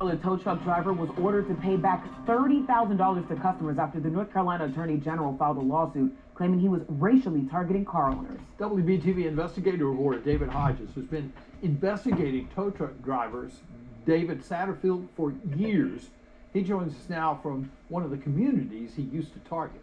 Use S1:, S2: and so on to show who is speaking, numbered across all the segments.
S1: A tow truck driver was ordered to pay back $30,000 to customers after the North Carolina Attorney General filed a lawsuit claiming he was racially targeting car owners.
S2: WBTV investigative reporter David Hodges has been investigating tow truck drivers David Satterfield for years. He joins us now from one of the communities he used to target.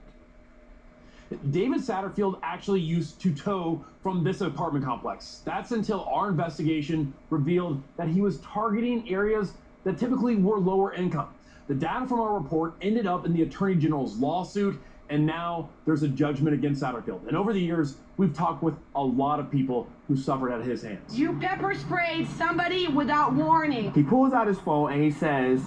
S3: David Satterfield actually used to tow from this apartment complex. That's until our investigation revealed that he was targeting areas that typically were lower income. The data from our report ended up in the Attorney General's lawsuit, and now there's a judgment against Satterfield. And over the years, we've talked with a lot of people who suffered at his hands.
S4: You pepper sprayed somebody without warning.
S5: He pulls out his phone and he says,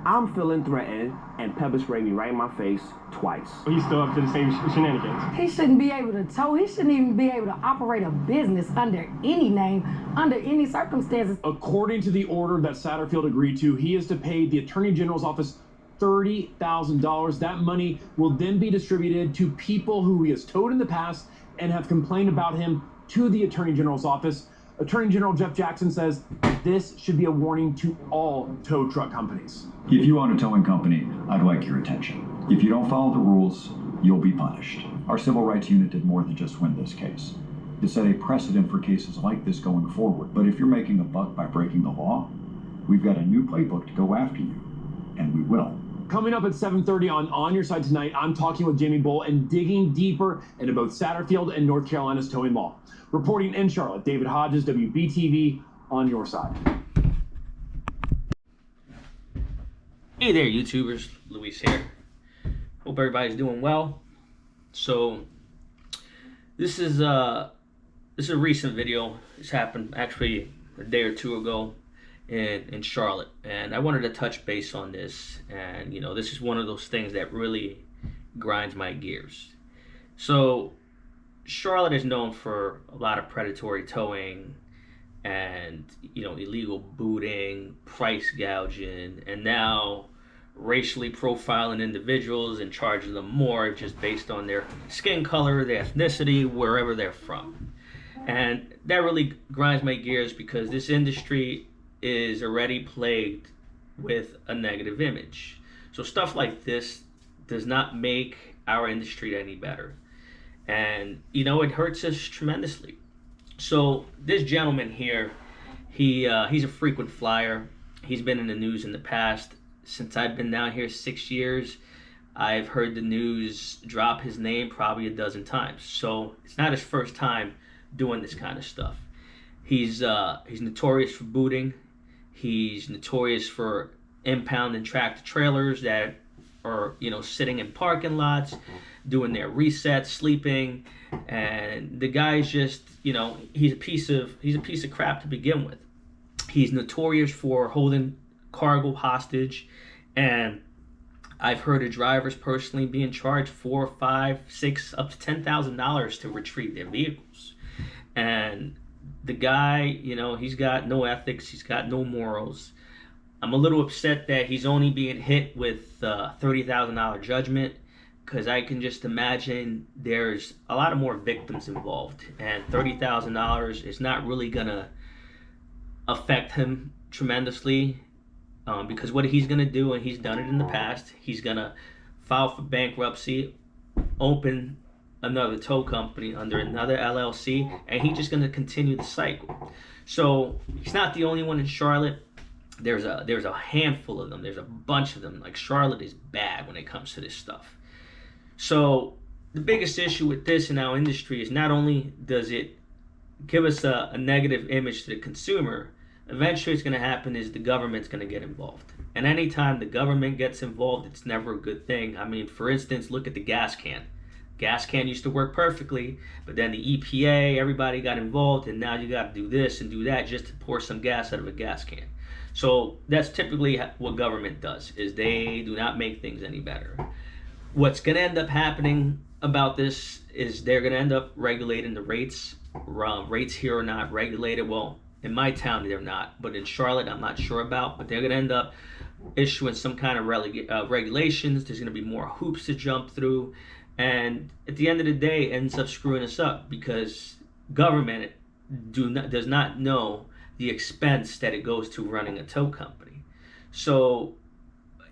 S5: "I'm feeling threatened," and pepper sprayed me right in my face twice.
S6: He's still up to the same shenanigans.
S4: He shouldn't be able to tow. He shouldn't even be able to operate a business under any name, under any circumstances.
S3: According to the order that Satterfield agreed to, he is to pay the Attorney General's office $30,000. That money will then be distributed to people who he has towed in the past and have complained about him to the Attorney General's office. Attorney General Jeff Jackson says this should be a warning to all tow truck companies.
S7: If you own a towing company, I'd like your attention. If you don't follow the rules, you'll be punished. Our civil rights unit did more than just win this case. It set a precedent for cases like this going forward. But if you're making a buck by breaking the law, we've got a new playbook to go after you, and we will.
S3: Coming up at 7:30 on Your Side Tonight, I'm talking with Jamie Bull and digging deeper into both Satterfield and North Carolina's towing law. Reporting in Charlotte, David Hodges, WBTV, on your side.
S8: Hey there, YouTubers. Luis here. Hope everybody's doing well. So, this is a recent video. This happened actually a day or two ago in Charlotte, and I wanted to touch base on this. And you know, this is one of those things that really grinds my gears. So, Charlotte is known for a lot of predatory towing and, you know, illegal booting, price gouging, and now racially profiling individuals and charging them more just based on their skin color, their ethnicity, wherever they're from. And that really grinds my gears because this industry is already plagued with a negative image. So stuff like this does not make our industry any better. And, you know, it hurts us tremendously. So this gentleman here, he's a frequent flyer. He's been in the news in the past. Since I've been down here 6 years, I've heard the news drop his name probably a dozen times. So it's not his first time doing this kind of stuff. He's notorious for booting. He's notorious for impounding tractor trailers that are, you know, sitting in parking lots, doing their resets, sleeping, and the guy's just, you know, he's a piece of crap to begin with. He's notorious for holding cargo hostage, and I've heard of drivers personally being charged $4, $5, $6, up to $10,000 to retrieve their vehicles. And the guy, you know, he's got no ethics, he's got no morals. I'm a little upset that he's only being hit with a $30,000 judgment, because I can just imagine there's a lot of more victims involved, and $30,000 is not really gonna affect him tremendously, because what he's gonna do, and he's done it in the past, he's gonna file for bankruptcy, open another tow company under another LLC, and he's just gonna continue the cycle. So he's not the only one in Charlotte. There's a handful of them. There's a bunch of them. Like, Charlotte is bad when it comes to this stuff. So the biggest issue with this in our industry is not only does it give us a negative image to the consumer, eventually what's going to happen is the government's going to get involved. And anytime the government gets involved, it's never a good thing. I mean, for instance, look at the gas can. Gas can used to work perfectly, but then the EPA, everybody got involved, and now you got to do this and do that just to pour some gas out of a gas can. So that's typically what government does, is they do not make things any better. What's going to end up happening about this is they're going to end up regulating the rates. Rates here are not regulated. Well, in my town, they're not. But in Charlotte, I'm not sure about. But they're going to end up issuing some kind of regulations. There's going to be more hoops to jump through. And at the end of the day, it ends up screwing us up because government does not know the expense that it goes to running a tow company. So,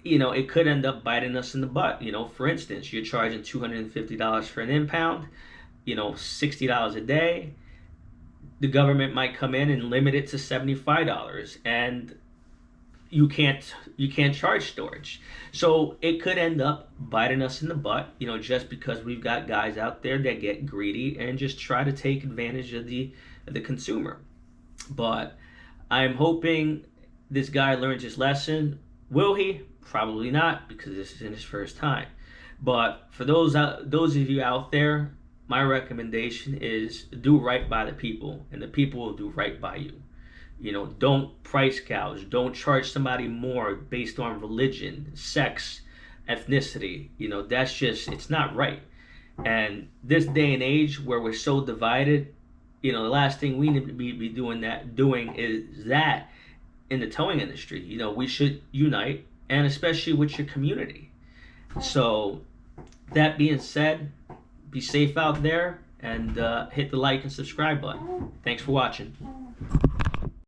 S8: it could end up biting us in the butt. For instance, you're charging $250 for an impound, $60 a day. The government might come in and limit it to $75, and you can't charge storage. So it could end up biting us in the butt, just because we've got guys out there that get greedy and just try to take advantage of the consumer. But I'm hoping this guy learns his lesson. Will he? Probably not, because this is in his first time. But for those of you out there, my recommendation is do right by the people, and the people will do right by you. Don't price gouge. Don't charge somebody more based on religion, sex, ethnicity. It's not right. And this day and age where we're so divided, the last thing we need to be doing is that in the towing industry. We should unite, and especially with your community. So that being said, be safe out there, and hit the like and subscribe button. Thanks for watching.